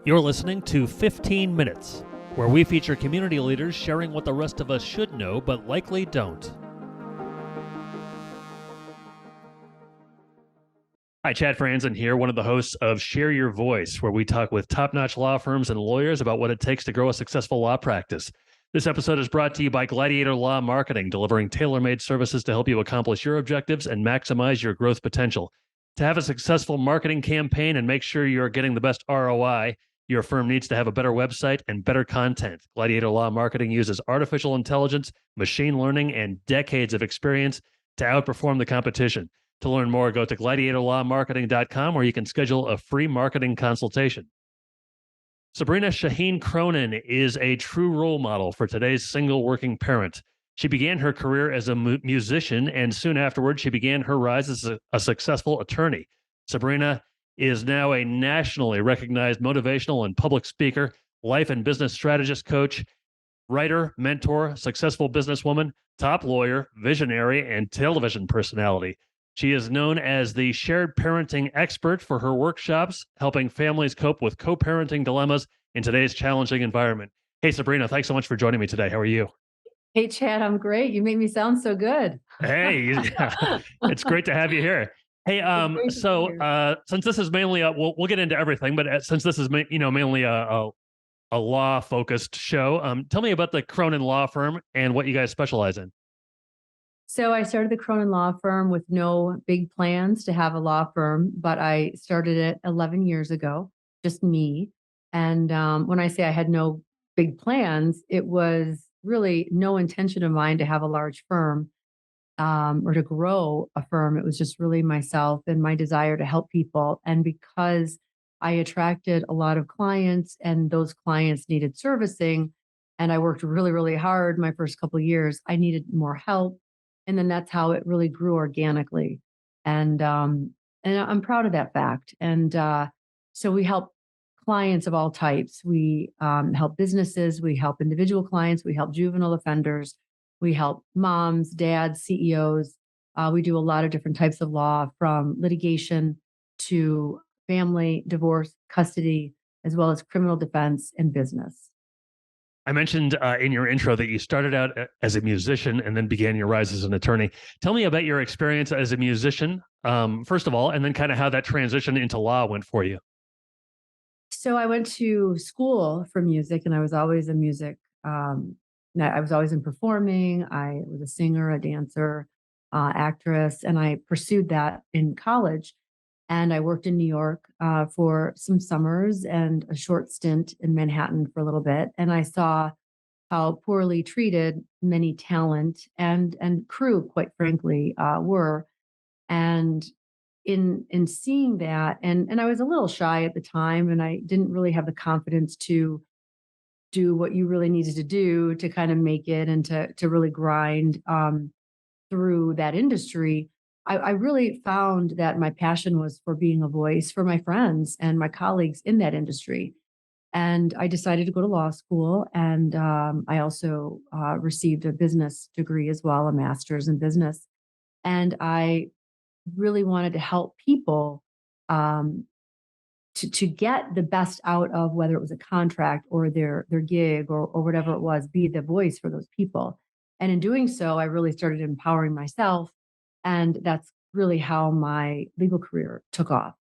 You're listening to 15 Minutes, where we feature community leaders sharing what the rest of us should know but likely don't. Hi, Chad Franzen here, one of the hosts of Share Your Voice, where we talk with top-notch law firms and lawyers about what it takes to grow a successful law practice. This episode is brought to you by Gladiator Law Marketing, delivering tailor-made services to help you accomplish your objectives and maximize your growth potential. To have a successful marketing campaign and make sure you're getting the best ROI, your firm needs to have a better website and better content. Gladiator Law Marketing uses artificial intelligence, machine learning, and decades of experience to outperform the competition. To learn more, go to gladiatorlawmarketing.com, where you can schedule a free marketing consultation. Sabrina Shaheen Cronin is a true role model for today's single working parent. She began her career as a musician, and soon afterwards, she began her rise as a successful attorney. Sabrina is now a nationally recognized motivational and public speaker, life and business strategist coach, writer, mentor, successful businesswoman, top lawyer, visionary, and television personality. She is known as the shared parenting expert for her workshops, helping families cope with co-parenting dilemmas in today's challenging environment. Hey, Sabrina, thanks so much for joining me today. How are you? Hey, Chad, I'm great. You make me sound so good. Hey, it's great to have you here. Hey, since this is mainly we'll get into everything, but since this is mainly a law focused show, tell me about the Cronin Law Firm and what you guys specialize in. So I started the Cronin Law Firm with no big plans to have a law firm, but I started it 11 years ago, just me. And when I say I had no big plans, it was really no intention of mine to have a large firm or to grow a firm. It was just really myself and my desire to help people. And because I attracted a lot of clients and those clients needed servicing, and I worked really, really hard my first couple of years, I needed more help. And then that's how it really grew organically. And I'm proud of that fact. And so we help clients of all types. We help businesses, we help individual clients, we help juvenile offenders, we help moms, dads, CEOs. We do a lot of different types of law, from litigation to family, divorce, custody, as well as criminal defense and business. I mentioned in your intro that you started out as a musician and then began your rise as an attorney. Tell me about your experience as a musician, first of all, and then kind of how that transition into law went for you. So I went to school for music, and I was always a music. I was always in performing. I was a singer, a dancer, actress, and I pursued that in college. And I worked in New York for some summers and a short stint in Manhattan for a little bit. And I saw how poorly treated many talent and crew, quite frankly, were. And in seeing that, and I was a little shy at the time, and I didn't really have the confidence to do what you really needed to do to kind of make it and to really grind through that industry. I really found that my passion was for being a voice for my friends and my colleagues in that industry. And I decided to go to law school. And I also received a business degree as well, a master's in business. And I really wanted to help people to get the best out of whether it was a contract or their gig or whatever it was, be the voice for those people. And in doing so, I really started empowering myself. And that's really how my legal career took off.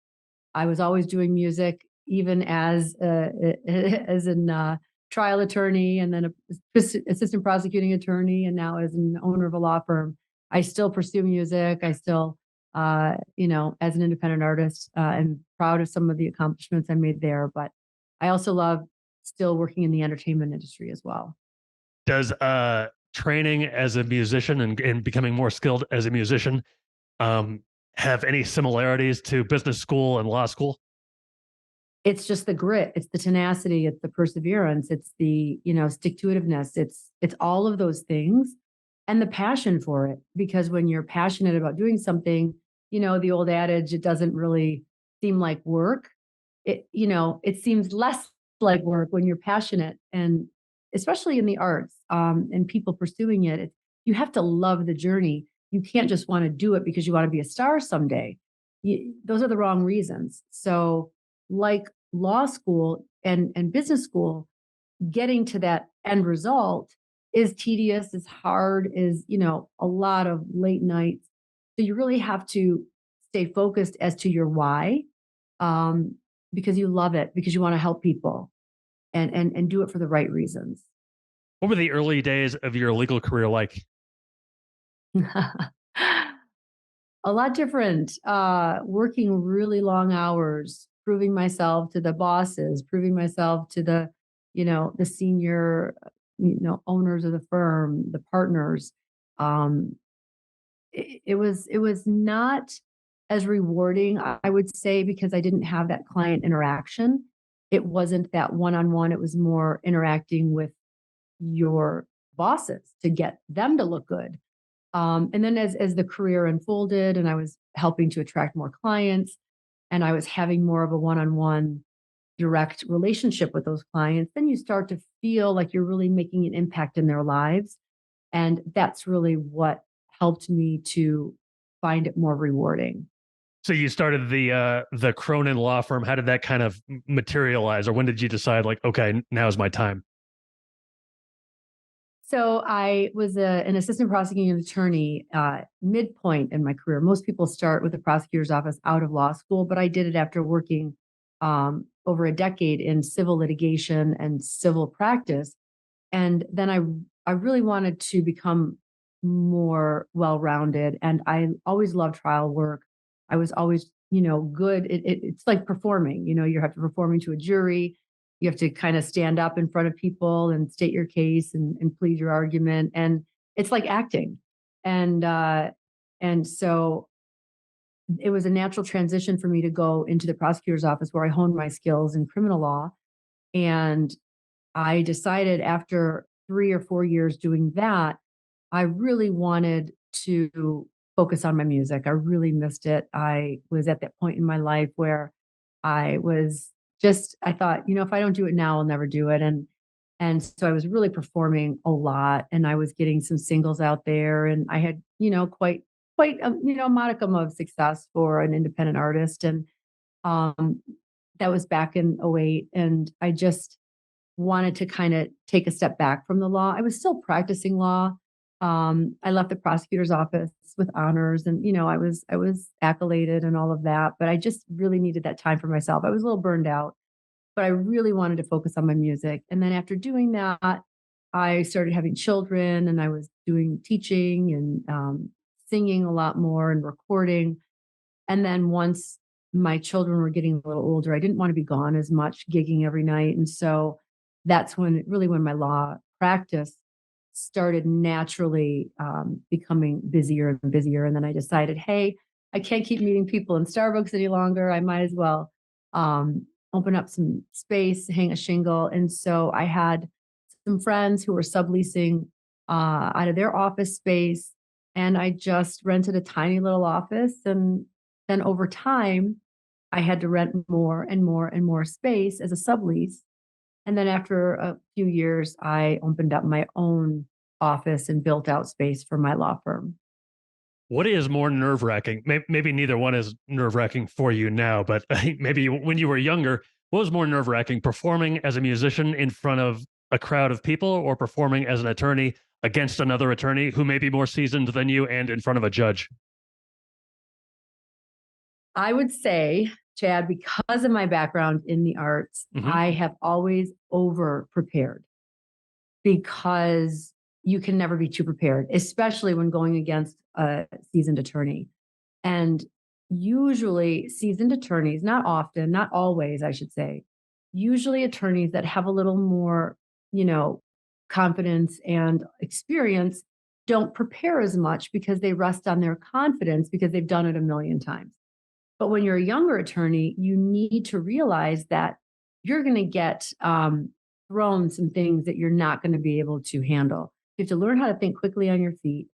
I was always doing music, even as an trial attorney, and then assistant prosecuting attorney, and now as an owner of a law firm. I still pursue music. I still, as an independent artist, am proud of some of the accomplishments I made there. But I also love still working in the entertainment industry as well. Does training as a musician and becoming more skilled as a musician have any similarities to business school and law school? It's just the grit, it's the tenacity, it's the perseverance, it's the, stick-to-itiveness. It's all of those things and the passion for it. Because when you're passionate about doing something, the old adage, it doesn't really seem like work. It seems less like work when you're passionate, and especially in the arts, and people pursuing it. You have to love the journey. You can't just want to do it because you want to be a star someday. Those are the wrong reasons. So like law school, and business school, getting to that end result is tedious, is hard, is, a lot of late nights. So you really have to stay focused as to your why, um, because you love it, because you want to help people and do it for the right reasons. What were the early days of your legal career like? A lot different, working really long hours, proving myself to the bosses, proving myself to the senior, owners of the firm, the partners. Um, it was not as rewarding, I would say, because I didn't have that client interaction. It wasn't that one-on-one. It was more interacting with your bosses to get them to look good. And then as the career unfolded and I was helping to attract more clients and I was having more of a one-on-one direct relationship with those clients, then you start to feel like you're really making an impact in their lives. And that's really what helped me to find it more rewarding. So you started the Cronin Law Firm. How did that kind of materialize, or when did you decide, like, okay, now is my time? So I was an assistant prosecuting attorney midpoint in my career. Most people start with the prosecutor's office out of law school, but I did it after working over a decade in civil litigation and civil practice. And then I really wanted to become more well-rounded. And I always loved trial work. I was always, good. It's like performing, you have to performing to a jury. You have to kind of stand up in front of people and state your case and plead your argument. And it's like acting. And so it was a natural transition for me to go into the prosecutor's office where I honed my skills in criminal law. And I decided after 3 or 4 years doing that, I really wanted to focus on my music. I really missed it. I was at that point in my life where I thought, if I don't do it now, I'll never do it. And so I was really performing a lot and I was getting some singles out there and I had, quite a, modicum of success for an independent artist. And um, that was back in '08. And I just wanted to kind of take a step back from the law. I was still practicing law. I left the prosecutor's office with honors, and I was accoladed and all of that. But I just really needed that time for myself. I was a little burned out, but I really wanted to focus on my music. And then after doing that, I started having children, and I was doing teaching and singing a lot more and recording. And then once my children were getting a little older, I didn't want to be gone as much, gigging every night. And so that's when my law practice started naturally becoming busier and busier. And then I decided, hey, I can't keep meeting people in Starbucks any longer. I might as well open up some space, hang a shingle. And so I had some friends who were subleasing out of their office space. And I just rented a tiny little office. And then over time, I had to rent more and more and more space as a sublease. And then after a few years, I opened up my own office and built out space for my law firm. What is more nerve wracking? Maybe neither one is nerve wracking for you now, but maybe when you were younger, what was more nerve wracking, performing as a musician in front of a crowd of people, or performing as an attorney against another attorney who may be more seasoned than you and in front of a judge? I would say, Chad, because of my background in the arts, Hmm. I have always over prepared because you can never be too prepared, especially when going against a seasoned attorney. And usually, seasoned attorneys, not often, not always, I should say, usually attorneys that have a little more, you know, confidence and experience don't prepare as much because they rest on their confidence because they've done it a million times. But when you're a younger attorney, you need to realize that you're going to get thrown some things that you're not going to be able to handle. You have to learn how to think quickly on your feet.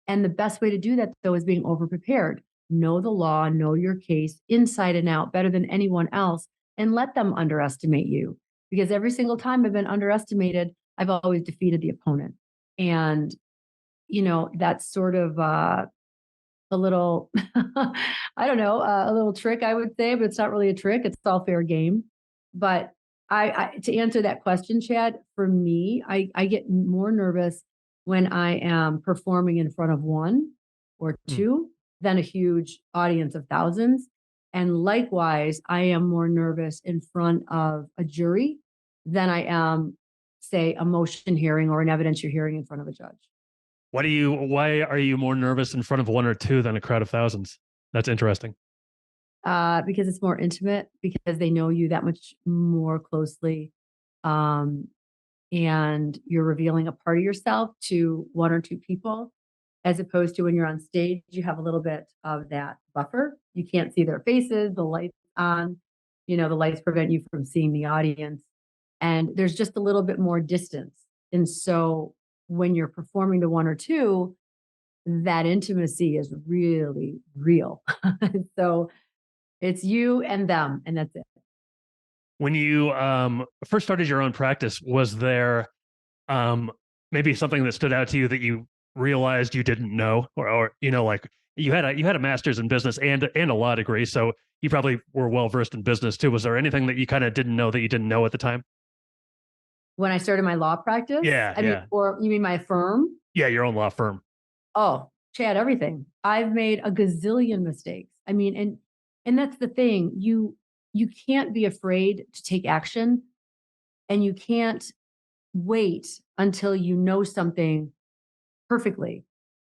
And the best way to do that, though, is being over prepared. Know the law, know your case inside and out better than anyone else, and let them underestimate you. Because every single time I've been underestimated, I've always defeated the opponent. And, that's sort of a little, I don't know, a little trick, I would say, but it's not really a trick. It's all fair game. But To answer that question, Chad, for me, I get more nervous when I am performing in front of one or Hmm. two than a huge audience of thousands. And likewise, I am more nervous in front of a jury than I am, say, a motion hearing or an evidentiary hearing in front of a judge. Why are you more nervous in front of one or two than a crowd of thousands? That's interesting. Because it's more intimate, because they know you that much more closely. Um, and you're revealing a part of yourself to one or two people, as opposed to when you're on stage, you have a little bit of that buffer. You can't see their faces, the lights on, the lights prevent you from seeing the audience. And there's just a little bit more distance. And so when you're performing to one or two, that intimacy is really real. So it's you and them, and that's it. When you first started your own practice, was there um, maybe something that stood out to you that you realized you didn't know, or like you had a master's in business and a law degree, so you probably were well versed in business too. Was there anything that you kind of didn't know that you didn't know at the time? When I started my law practice, Yeah, I mean, yeah, or you mean my firm? yeah. Your own law firm. Oh, Chad, everything. I've made a gazillion mistakes. I mean, and that's the thing. You can't be afraid to take action, and you can't wait until you know something perfectly.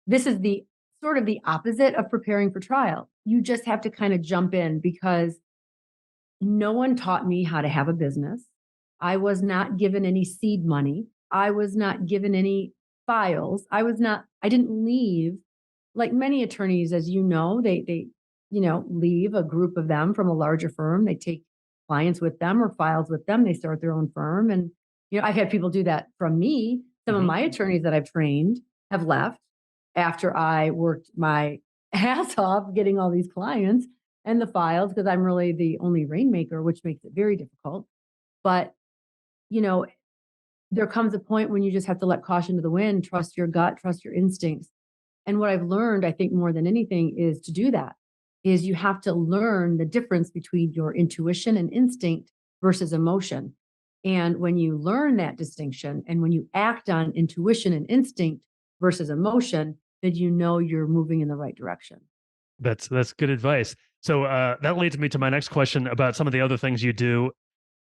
This is the sort of the opposite of preparing for trial. You just have to kind of jump in, because no one taught me how to have a business. I was not given any seed money. I was not given any files. I didn't leave like many attorneys, as you know, they leave a group of them from a larger firm. They take clients with them or files with them. They start their own firm. And, I've had people do that from me. Some of Hmm. my attorneys that I've trained have left after I worked my ass off getting all these clients and the files, because I'm really the only rainmaker, which makes it very difficult. But, you know, there comes a point when you just have to let caution to the wind, trust your gut, trust your instincts. And what I've learned, I think more than anything, is to do that. Is you have to learn the difference between your intuition and instinct versus emotion. And when you learn that distinction, and when you act on intuition and instinct versus emotion, then you're moving in the right direction. That's good advice. So that leads me to my next question about some of the other things you do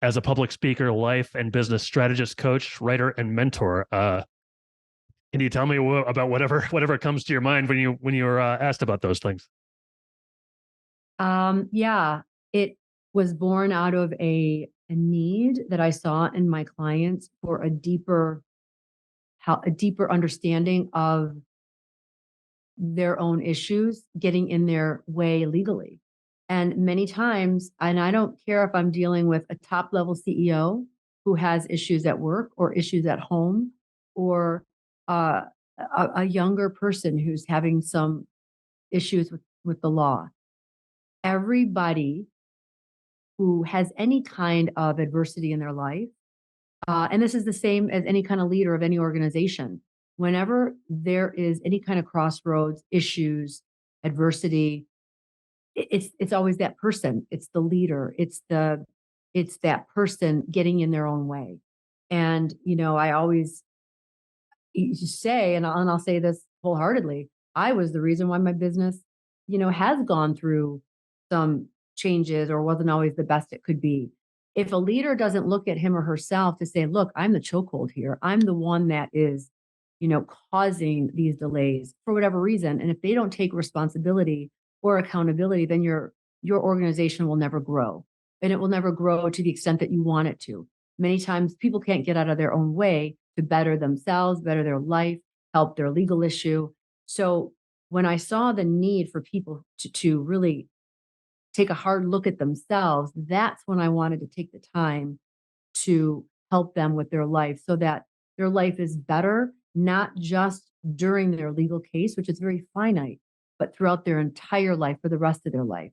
as a public speaker, life and business strategist, coach, writer, and mentor. Can you tell me about whatever comes to your mind when you're asked about those things? Yeah, it was born out of a need that I saw in my clients for a deeper understanding of their own issues getting in their way legally. And many times, and I don't care if I'm dealing with a top level CEO who has issues at work or issues at home, or uh, a younger person who's having some issues with the law. Everybody who has any kind of adversity in their life, and this is the same as any kind of leader of any organization, whenever there is any kind of crossroads, issues, adversity, it's always that person. It's the leader. It's that person getting in their own way. And I always say, and I'll say this wholeheartedly, I was the reason why my business, has gone through some changes or wasn't always the best it could be. If a leader doesn't look at him or herself to say, look, I'm the chokehold here. I'm the one that is, causing these delays for whatever reason. And if they don't take responsibility or accountability, then your organization will never grow. And it will never grow to the extent that you want it to. Many times people can't get out of their own way to better themselves, better their life, help their legal issue. So when I saw the need for people to really take a hard look at themselves, that's when I wanted to take the time to help them with their life, so that their life is better, not just during their legal case, which is very finite, but throughout their entire life, for the rest of their life.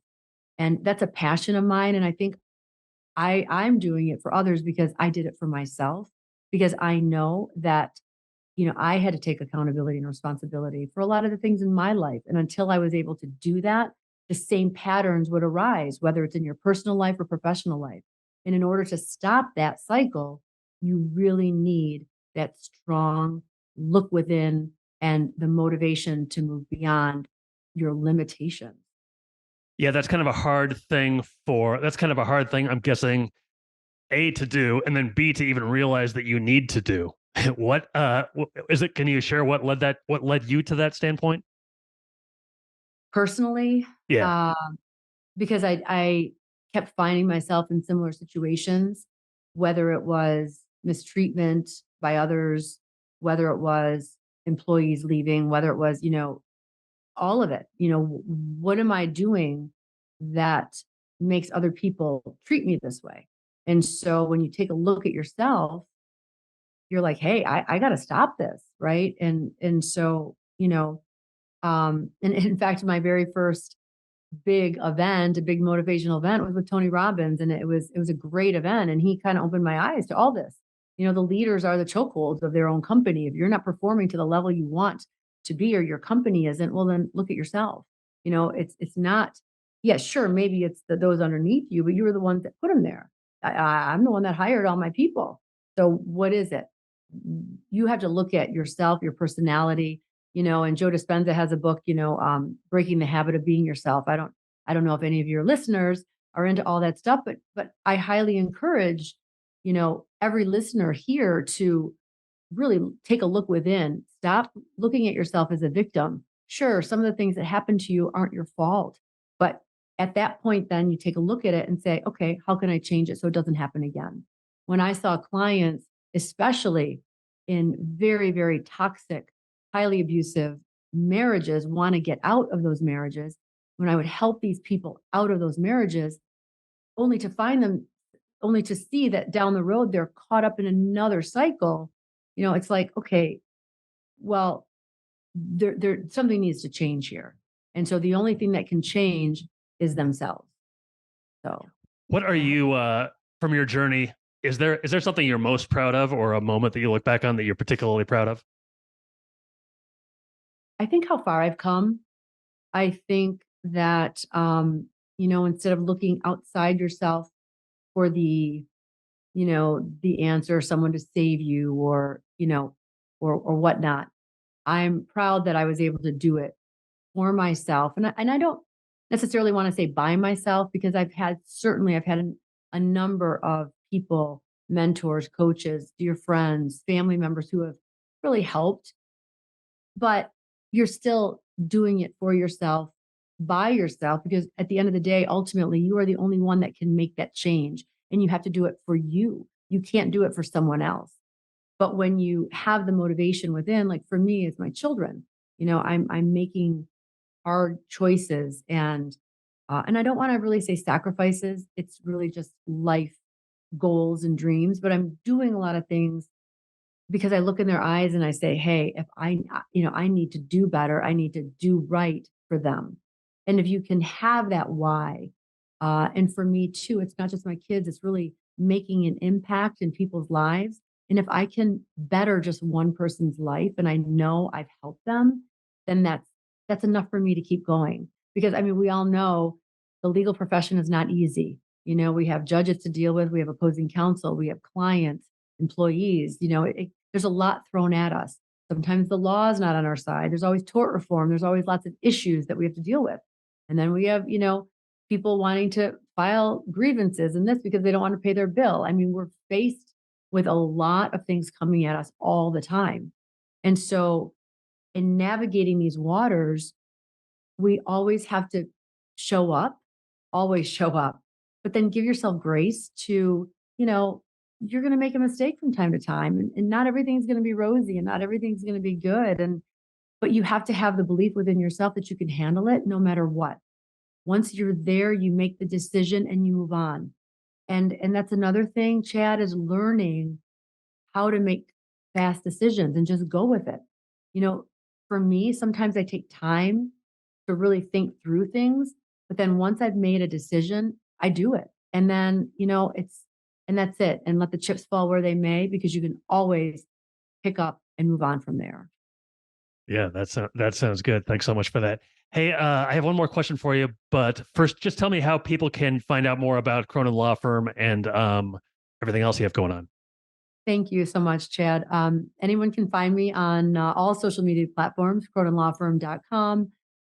And that's a passion of mine. And I think I'm doing it for others because I did it for myself, because I know that, I had to take accountability and responsibility for a lot of the things in my life. And until I was able to do that, the same patterns would arise, whether it's in your personal life or professional life. And in order to stop that cycle, you really need that strong look within and the motivation to move beyond your limitations. Yeah, that's kind of a hard thing I'm guessing, A, to do, and then B, to even realize that you need to do. What is it? Can you share what led you to that standpoint? Personally, Yeah. uh, because I kept finding myself in similar situations, whether it was mistreatment by others, whether it was employees leaving, whether it was, all of it. What am I doing that makes other people treat me this way? And so when you take a look at yourself, you're like, hey, I got to stop this. Right. And so, and in fact, my very first big event, a big motivational event was with Tony Robbins. And it was a great event. And he kind of opened my eyes to all this. The leaders are the chokeholds of their own company. If you're not performing to the level you want to be, or your company isn't, well, then look at yourself. It's not, yeah, sure, maybe it's those underneath you, but you were the ones that put them there. I'm the one that hired all my people. So what is it? You have to look at yourself, your personality, and Joe Dispenza has a book, Breaking the Habit of Being Yourself. I don't know if any of your listeners are into all that stuff, but I highly encourage, every listener here to really take a look within. Stop looking at yourself as a victim. Sure, some of the things that happen to you aren't your fault, but at that point, then you take a look at it and say, okay, how can I change it so it doesn't happen again? When I saw clients, especially in very, very toxic, highly abusive marriages, want to get out of those marriages, when I would help these people out of those marriages, only to find them, only to see that down the road they're caught up in another cycle. It's like, okay, well, there something needs to change here. And so the only thing that can change is themselves. So What are I hope, you from your journey? Is there something you're most proud of, or a moment that you look back on that you're particularly proud of? I think how far I've come. I think that instead of looking outside yourself for the answer, someone to save you, or or whatnot, I'm proud that I was able to do it for myself. And I don't necessarily want to say by myself, because I've had a number of people, mentors, coaches, dear friends, family members who have really helped, but you're still doing it for yourself, by yourself, because at the end of the day, ultimately, you are the only one that can make that change. And you have to do it for you. You can't do it for someone else. But when you have the motivation within, like for me, it's my children. I'm making hard choices, and I don't want to really say sacrifices. It's really just life goals and dreams. But I'm doing a lot of things because I look in their eyes and I say, hey, if I need to do better, I need to do right for them. And if you can have that why, and for me too, it's not just my kids, it's really making an impact in people's lives. And if I can better just one person's life and I know I've helped them, then that's enough for me to keep going. Because I mean, we all know the legal profession is not easy. We have judges to deal with, we have opposing counsel, we have clients, employees, there's a lot thrown at us. Sometimes the law is not on our side. There's always tort reform. There's always lots of issues that we have to deal with. And then we have, people wanting to file grievances and this because they don't want to pay their bill. I mean, we're faced with a lot of things coming at us all the time. And so in navigating these waters, we always have to show up, always show up, but then give yourself grace to, you're going to make a mistake from time to time, and not everything's going to be rosy and not everything's going to be good. But you have to have the belief within yourself that you can handle it no matter what. Once you're there, you make the decision and you move on. And that's another thing, Chad, is learning how to make fast decisions and just go with it. You know, for me, sometimes I take time to really think through things, but then once I've made a decision, I do it. And then, and that's it. And let the chips fall where they may, because you can always pick up and move on from there. Yeah, that sounds good. Thanks so much for that. Hey, I have one more question for you, but first, just tell me how people can find out more about Cronin Law Firm and everything else you have going on. Thank you so much, Chad. Anyone can find me on all social media platforms, croninlawfirm.com,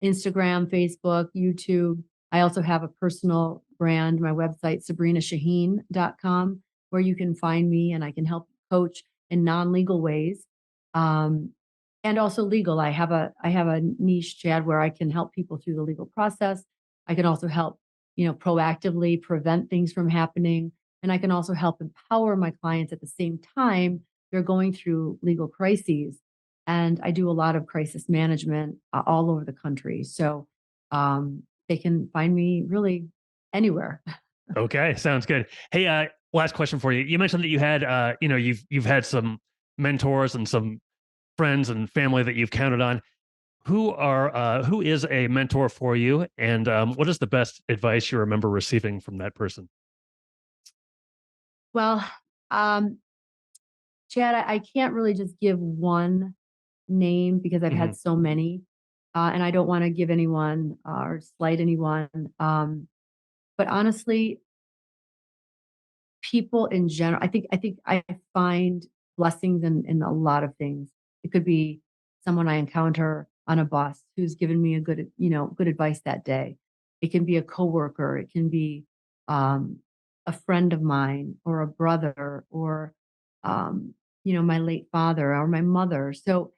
Instagram, Facebook, YouTube. I also have a personal brand, my website, sabrinashaheen.com, where you can find me and I can help coach in non-legal ways. Um, and also legal. I have a niche, Chad, where I can help people through the legal process. I can also help, proactively prevent things from happening. And I can also help empower my clients at the same time they're going through legal crises. And I do a lot of crisis management all over the country. So they can find me really anywhere. Okay, sounds good. Hey, last question for you. You mentioned that you had, you've had some mentors and some friends and family that you've counted on. Who is a mentor for you, and what is the best advice you remember receiving from that person? Well, um, Chad, I can't really just give one name because I've Hmm. had so many, and I don't want to give anyone or slight anyone. But honestly, people in general, I think I find blessings in a lot of things. It could be someone I encounter on a bus who's given me a good advice that day. It can be a coworker, it can be um, a friend of mine or a brother or my late father or my mother. So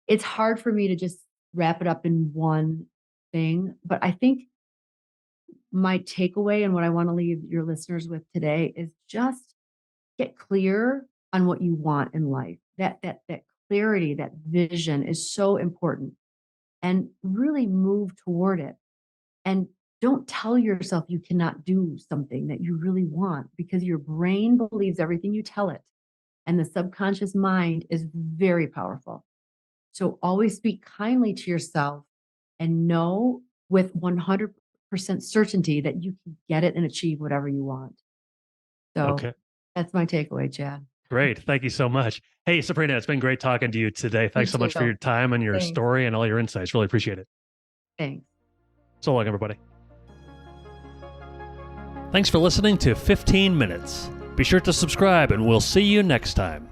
it's hard for me to just wrap it up in one thing, but I think my takeaway and what I want to leave your listeners with today is just get clear on what you want in life. That clarity, that vision is so important and really move toward it. And don't tell yourself you cannot do something that you really want because your brain believes everything you tell it. And the subconscious mind is very powerful. So always speak kindly to yourself and know with 100% certainty that you can get it and achieve whatever you want. So Okay, that's my takeaway, Chad. great. Thank you so much. Hey, Sabrina, it's been great talking to you today. Me Thanks so much for too. your time and your Thanks. story and all your insights. Really appreciate it. Thanks. So long, everybody. Thanks for listening to 15 Minutes. Be sure to subscribe, and we'll see you next time.